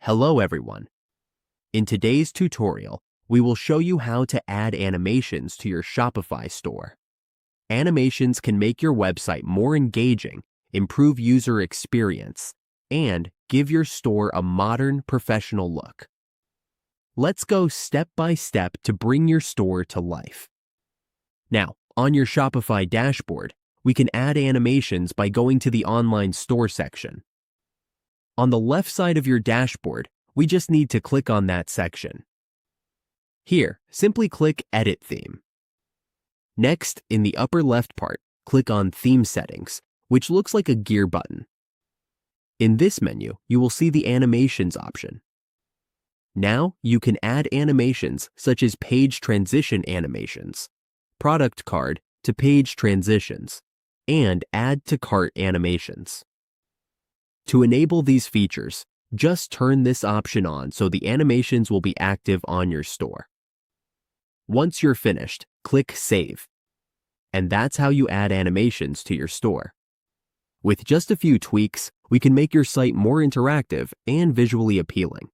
Hello everyone. In today's tutorial, we will show you how to add animations to your Shopify store. Animations can make your website more engaging, improve user experience, and give your store a modern, professional look. Let's go step by step to bring your store to life. Now, on your Shopify dashboard, we can add animations by going to the online store section. On the left side of your dashboard, we just need to click on that section. Here, simply click Edit Theme. Next, in the upper left part, click on Theme Settings, which looks like a gear button. In this menu, you will see the Animations option. Now, you can add animations such as page transition animations, product card to page transitions, and add to cart animations. To enable these features, just turn this option on so the animations will be active on your store. Once you're finished, click Save. And that's how you add animations to your store. With just a few tweaks, we can make your site more interactive and visually appealing.